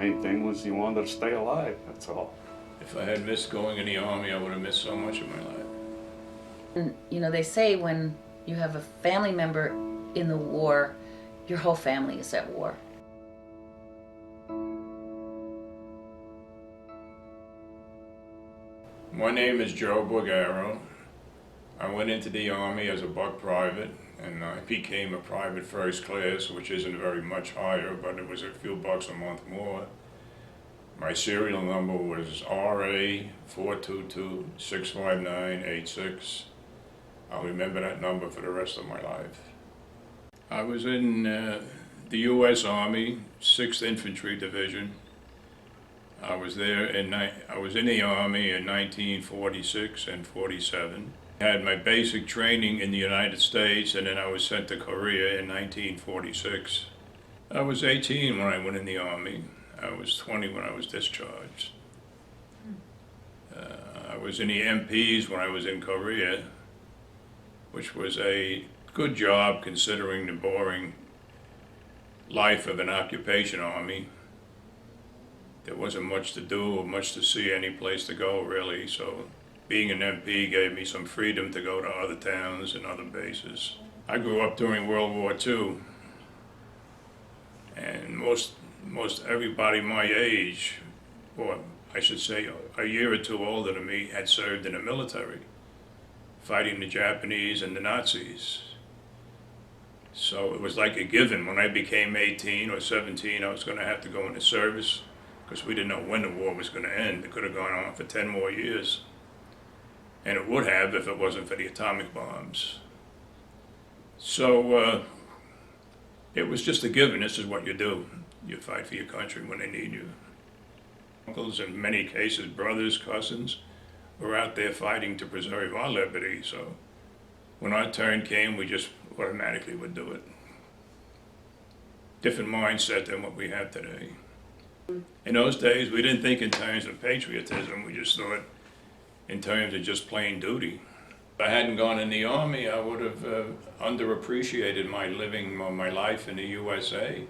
main thing was you wanted to stay alive, that's all. If I had missed going in the Army, I would have missed so much of my life. And, you know, they say when you have a family member in the war, your whole family is at war. My name is Joe Borgaro. I went into the Army as a buck private, and I became a private first class, which isn't very much higher, but it was a few bucks a month more. My serial number was RA 422-65986. I'll remember that number for the rest of my life. I was in the U.S. Army, 6th Infantry Division. I was there I was in the Army in 1946 and 47. I had my basic training in the United States, and then I was sent to Korea in 1946. I was 18 when I went in the Army. I was 20 when I was discharged. I was in the MPs when I was in Korea, which was a good job considering the boring life of an occupation army. There wasn't much to do or much to see, any place to go really, so being an MP gave me some freedom to go to other towns and other bases. I grew up during World War II, and most everybody my age, or I should say a year or two older than me, had served in the military, fighting the Japanese and the Nazis. So it was like a given. When I became 18 or 17, I was going to have to go into service, because we didn't know when the war was going to end. It could have gone on for 10 more years. And it would have if it wasn't for the atomic bombs. So it was just a given. This is what you do. You fight for your country when they need you. Uncles, in many cases, brothers, cousins, were out there fighting to preserve our liberty. So when our turn came, we just automatically would do it. Different mindset than what we have today. In those days, we didn't think in terms of patriotism. We just thought in terms of just plain duty. If I hadn't gone in the Army, I would have underappreciated my living or my life in the USA.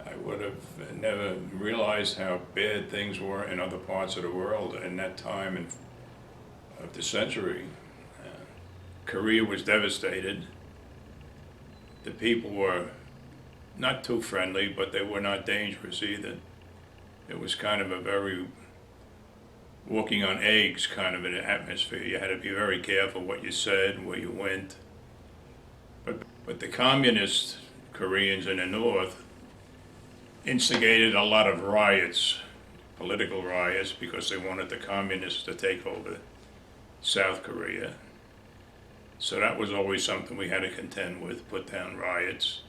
I would have never realized how bad things were in other parts of the world in that time of the century. Korea was devastated. The people were not too friendly, but they were not dangerous either. It was kind of a very walking on eggs kind of an atmosphere. You had to be very careful what you said, where you went. But the communist Koreans in the north instigated a lot of riots, political riots, because they wanted the communists to take over South Korea. So that was always something we had to contend with, put down riots.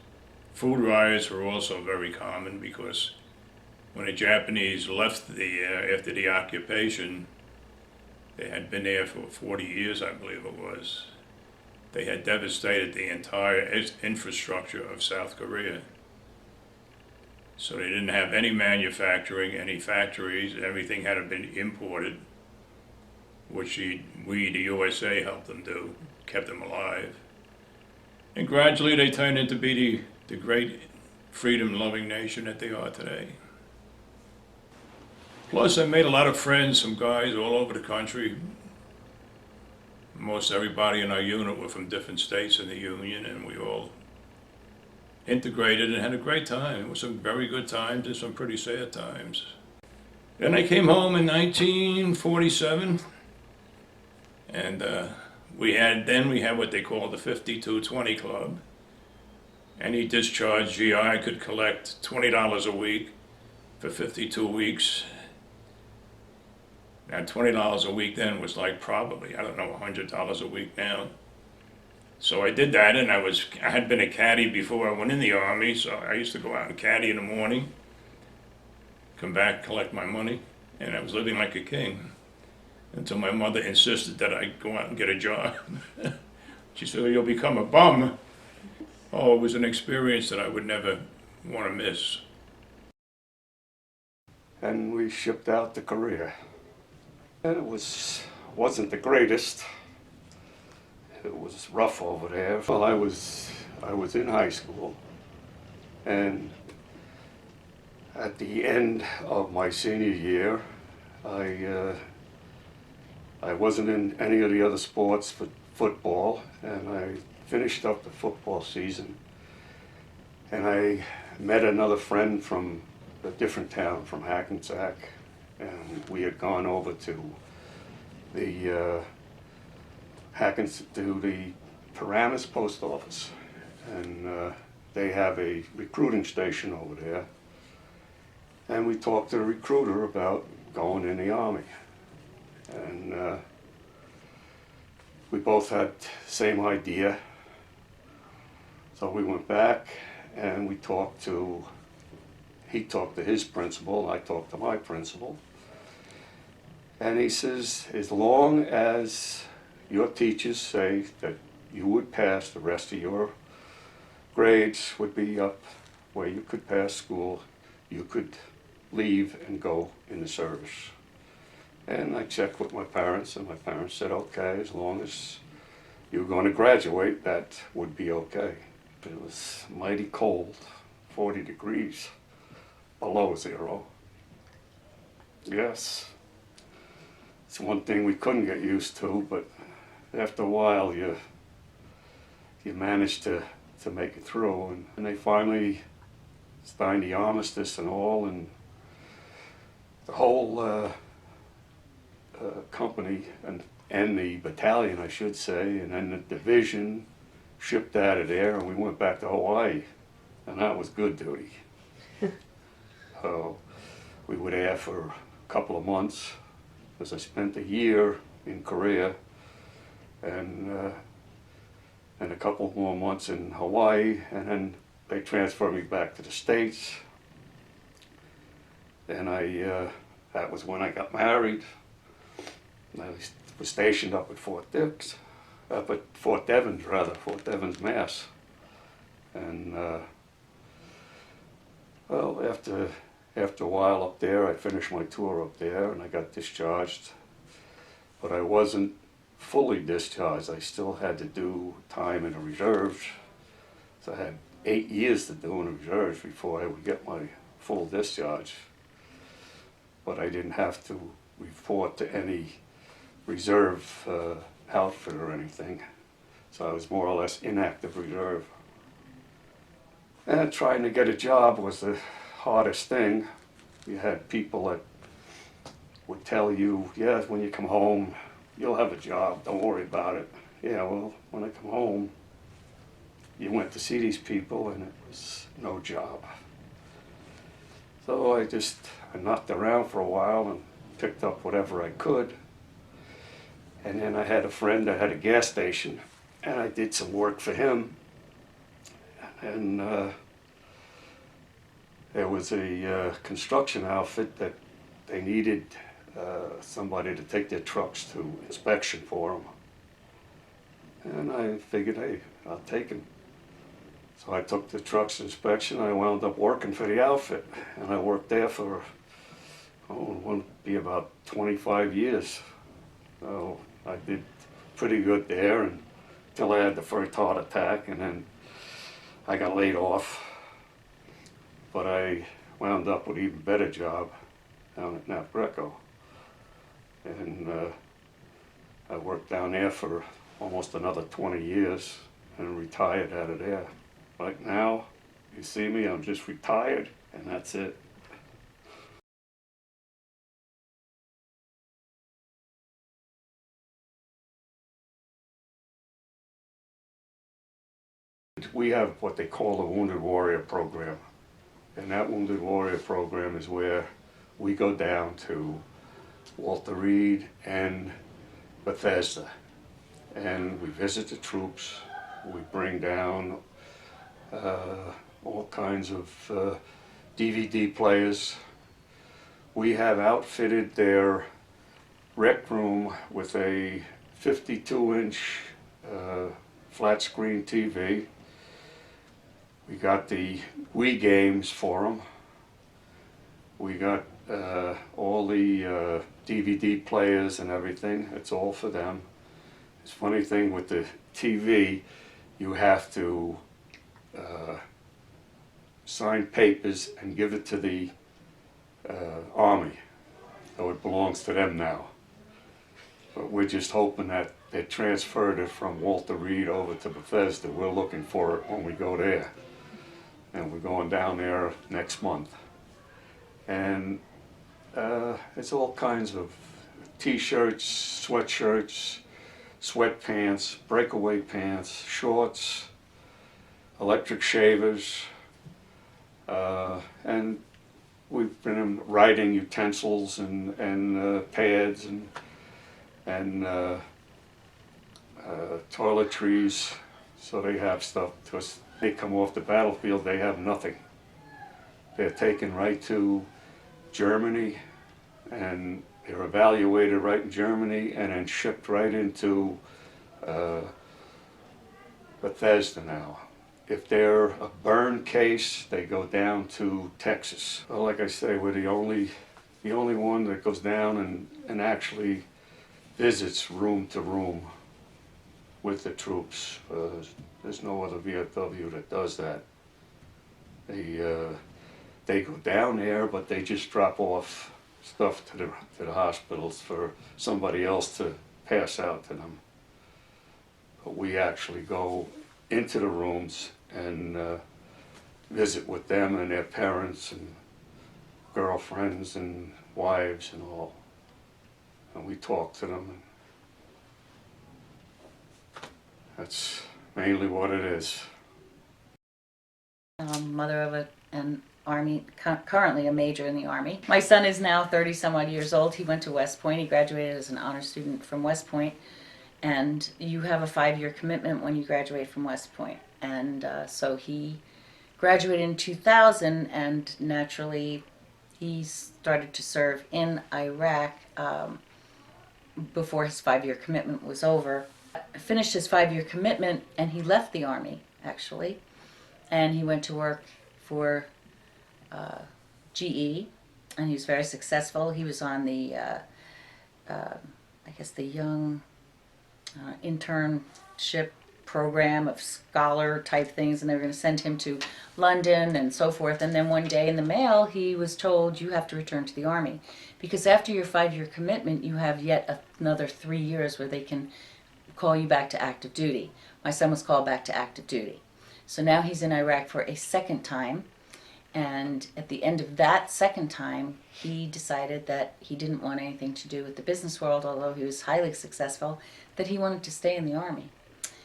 Food riots were also very common, because when the Japanese left after the occupation, they had been there for 40 years, I believe it was. They had devastated the entire infrastructure of South Korea. So they didn't have any manufacturing, any factories. Everything had been imported, which we, the USA, helped them do, kept them alive. And gradually they turned into be the great freedom-loving nation that they are today. Plus, I made a lot of friends, some guys all over the country. Most everybody in our unit were from different states in the Union, and we all integrated and had a great time. It was some very good times and some pretty sad times. Then I came home in 1947, and we had what they called the 52-20 Club. Any discharged GI could collect $20 a week for 52 weeks. Now, $20 a week then was like probably, I don't know, $100 a week now. So I did that, and I had been a caddy before I went in the Army, so I used to go out and caddy in the morning, come back, collect my money, and I was living like a king until my mother insisted that I go out and get a job. She said, "Well, you'll become a bum." Oh, it was an experience that I would never want to miss. And we shipped out to Korea. And it wasn't the greatest. It was rough over there. Well, I was in high school, and At the end of my senior year, I wasn't in any of the other sports but football, and I finished up the football season. And I met another friend from a different town, from Hackensack, and we had gone over to the Paramus post office, and they have a recruiting station over there. And we talked to the recruiter about going in the Army. And we both had the same idea. So we went back and he talked to his principal, I talked to my principal. And he says, as long as your teachers say that you would pass, the rest of your grades would be up where you could pass school, you could leave and go in the service. And I checked with my parents, and my parents said, okay, as long as you're going to graduate, that would be okay. It was mighty cold, 40 degrees below zero. Yes, it's one thing we couldn't get used to, but after a while you manage to make it through. And they finally signed the armistice and all, and the whole company and the battalion, I should say, and then the division shipped out of there, and we went back to Hawaii, and that was good duty. We were there for a couple of months, because I spent a year in Korea, and a couple more months in Hawaii, and then they transferred me back to the States. And that was when I got married. I was stationed up at Fort Devens, Mass. And well, after a while up there, I finished my tour up there and I got discharged. But I wasn't fully discharged. I still had to do time in the reserves. So I had 8 years to do in the reserves before I would get my full discharge. But I didn't have to report to any reserve outfit or anything. So I was more or less inactive reserve. And trying to get a job was the hardest thing. You had people that would tell you, yeah, when you come home, you'll have a job, don't worry about it. Yeah, well, when I come home, you went to see these people and it was no job. So I knocked around for a while and picked up whatever I could. And then I had a friend that had a gas station, and I did some work for him. And there was a construction outfit that they needed somebody to take their trucks to inspection for them. And I figured, hey, I'll take him. So I took the trucks to inspection. I wound up working for the outfit, and I worked there for, it would be about 25 years. So I did pretty good there until I had the first heart attack, and then I got laid off. But I wound up with an even better job down at Greco. And I worked down there for almost another 20 years and retired out of there. Right now, you see me, I'm just retired, and that's it. We have what they call the Wounded Warrior Program. And that Wounded Warrior Program is where we go down to Walter Reed and Bethesda. And we visit the troops. We bring down all kinds of DVD players. We have outfitted their rec room with a 52-inch flat screen TV. We got the Wii games for them. We got all the DVD players and everything. It's all for them. It's a funny thing with the TV, you have to sign papers and give it to the Army, so it belongs to them now. But we're just hoping that they transferred it from Walter Reed over to Bethesda. We're looking for it when we go there. And we're going down there next month. And it's all kinds of t-shirts, sweatshirts, sweatpants, breakaway pants, shorts, electric shavers, and we've been writing utensils and pads and toiletries, so they have stuff. Because they come off the battlefield, they have nothing. They're taken right to Germany, and they're evaluated right in Germany, and then shipped right into Bethesda now. If they're a burn case, they go down to Texas. Well, like I say, we're the only one that goes down and actually visits room to room with the troops. There's no other VFW that does that. They go down there, but they just drop off stuff to the hospitals for somebody else to pass out to them. But we actually go into the rooms and visit with them and their parents and girlfriends and wives and all. And we talk to them. And that's mainly what it is. Mother of an Army, currently a major in the Army. My son is now 30 some odd years old. He went to West Point. He graduated as an honor student from West Point. And you have a 5-year commitment when you graduate from West Point. And so he graduated in 2000, and naturally he started to serve in Iraq before his 5-year commitment was over. Finished his 5-year commitment, and he left the Army, actually. And he went to work for GE, and he was very successful. He was on the, I guess, the young internship program of scholar type things, and they were going to send him to London and so forth. And then one day in the mail, he was told, you have to return to the Army, because after your 5-year commitment, you have yet another 3 years where they can call you back to active duty. My son was called back to active duty. So now he's in Iraq for a second time. And at the end of that second time, he decided that he didn't want anything to do with the business world, although he was highly successful, that he wanted to stay in the Army.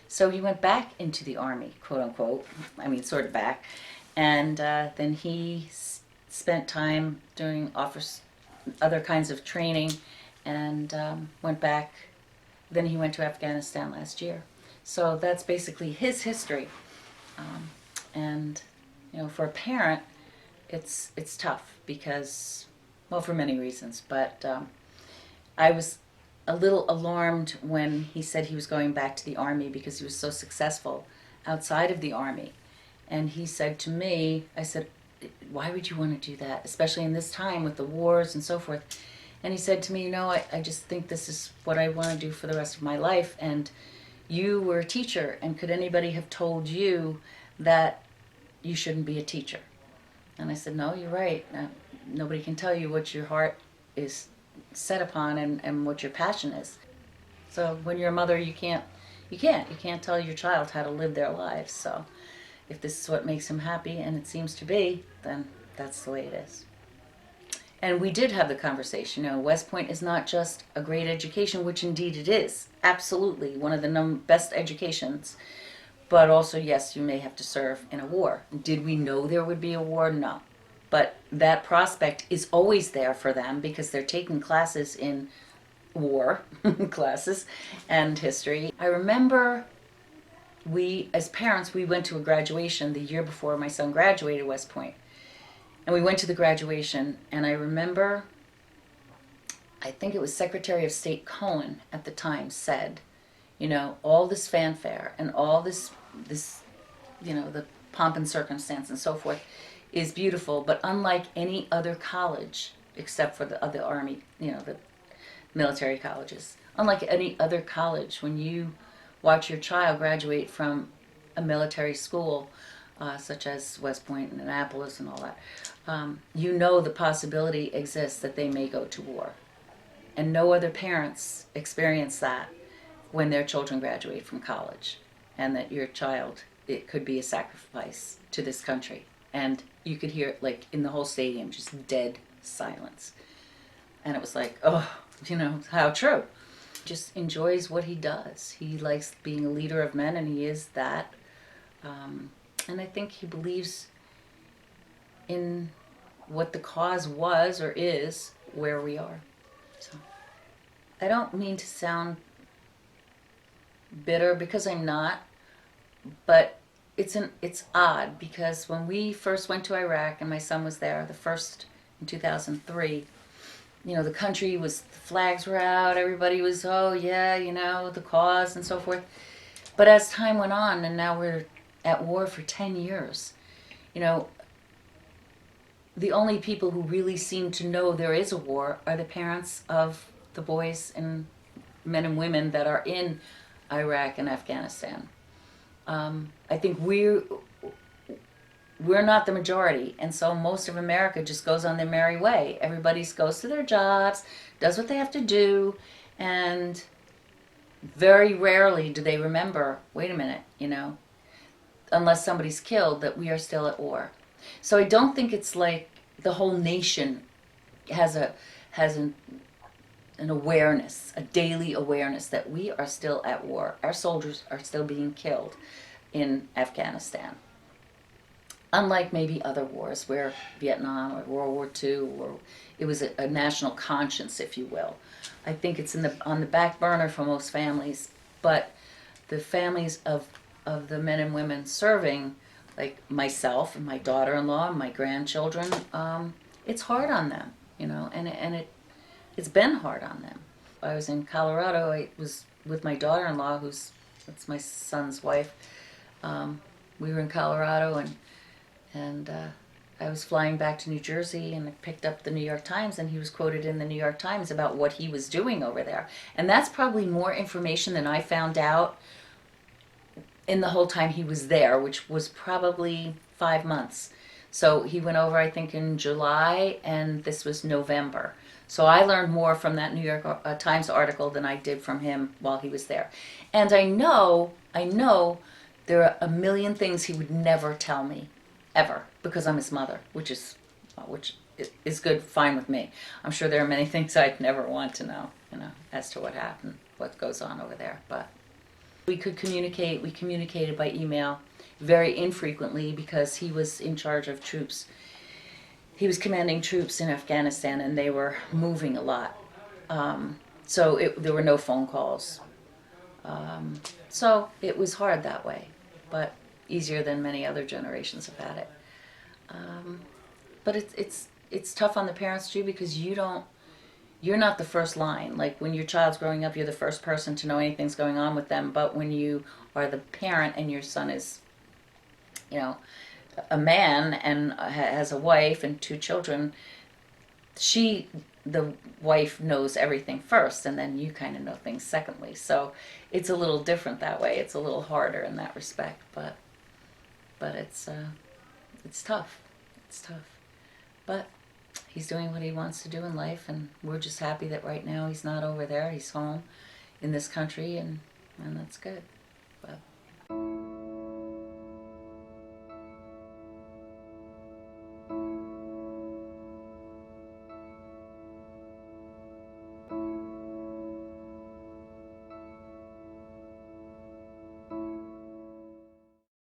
So he went back into the Army, quote unquote, I mean sort of back, and then he spent time doing other kinds of training, and went back. Then he went to Afghanistan last year. So that's basically his history. And you know, for a parent, it's tough because, well, for many reasons. But I was a little alarmed when he said he was going back to the Army because he was so successful outside of the Army. And he said to me, I said, why would you want to do that, especially in this time with the wars and so forth? And he said to me, you know, I just think this is what I want to do for the rest of my life. And you were a teacher, and could anybody have told you that you shouldn't be a teacher? And I said, no, you're right. Nobody can tell you what your heart is set upon and what your passion is. So when you're a mother, you can't tell your child how to live their lives. So if this is what makes him happy, and it seems to be, then that's the way it is. And we did have the conversation. You know, West Point is not just a great education, which indeed it is. Absolutely, one of the best educations. But also, yes, you may have to serve in a war. Did we know there would be a war? No. But that prospect is always there for them because they're taking classes in war classes and history. I remember as parents, we went to a graduation the year before my son graduated West Point. And we went to the graduation, and I remember, I think it was Secretary of State Cohen at the time said, you know, all this fanfare and all this, you know, the pomp and circumstance and so forth is beautiful, but unlike any other college, except for the other Army, you know, the military colleges, unlike any other college, when you watch your child graduate from a military school, such as West Point and Annapolis and all that, you know the possibility exists that they may go to war. And no other parents experience that when their children graduate from college, and that your child, it could be a sacrifice to this country. And you could hear it like in the whole stadium, just dead silence. And it was like, oh, how true. Just enjoys what he does. He likes being a leader of men, and he is that. And I think he believes in what the cause was or is where we are. So I don't mean to sound bitter, because I'm not, but it's odd, because when we first went to Iraq and my son was there, the first in 2003, the country was, the flags were out, everybody was, oh yeah, the cause and so forth. But as time went on, and now we're at war for 10 years, the only people who really seem to know there is a war are the parents of the boys and men and women that are in Iraq and Afghanistan. I think we're not the majority, and so most of America just goes on their merry way. Everybody goes to their jobs, does what they have to do, and very rarely do they remember, wait a minute, unless somebody's killed, that we are still at war. So I don't think it's like the whole nation has an awareness, a daily awareness that we are still at war. Our soldiers are still being killed in Afghanistan. Unlike maybe other wars, where Vietnam or World War II, or it was a national conscience, if you will. I think it's on the back burner for most families, but the families of the men and women serving, like myself and my daughter-in-law and my grandchildren, it's hard on them, and it's been hard on them. I was in Colorado. I was with my daughter-in-law, that's my son's wife. We were in Colorado, and I was flying back to New Jersey, and I picked up the New York Times, and he was quoted in the New York Times about what he was doing over there. And that's probably more information than I found out in the whole time he was there, which was probably 5 months. So he went over, I think, in July, and this was November. So I learned more from that New York Times article than I did from him while he was there. And I know there are a million things he would never tell me, ever, because I'm his mother, which is good, fine with me. I'm sure there are many things I'd never want to know, as to what happened, what goes on over there. But we communicated by email very infrequently, because he was in charge of troops. He was commanding troops in Afghanistan, and they were moving a lot. So there were no phone calls. So it was hard that way, but easier than many other generations have had it. But it's tough on the parents too, because you're not the first line. Like when your child's growing up, you're the first person to know anything's going on with them. But when you are the parent and your son is, a man and has a wife and 2 children, the wife knows everything first, and then you kind of know things secondly. So it's a little different that way. It's a little harder in that respect, but it's tough. It's tough. But he's doing what he wants to do in life, and we're just happy that right now he's not over there. He's home in this country, and that's good. But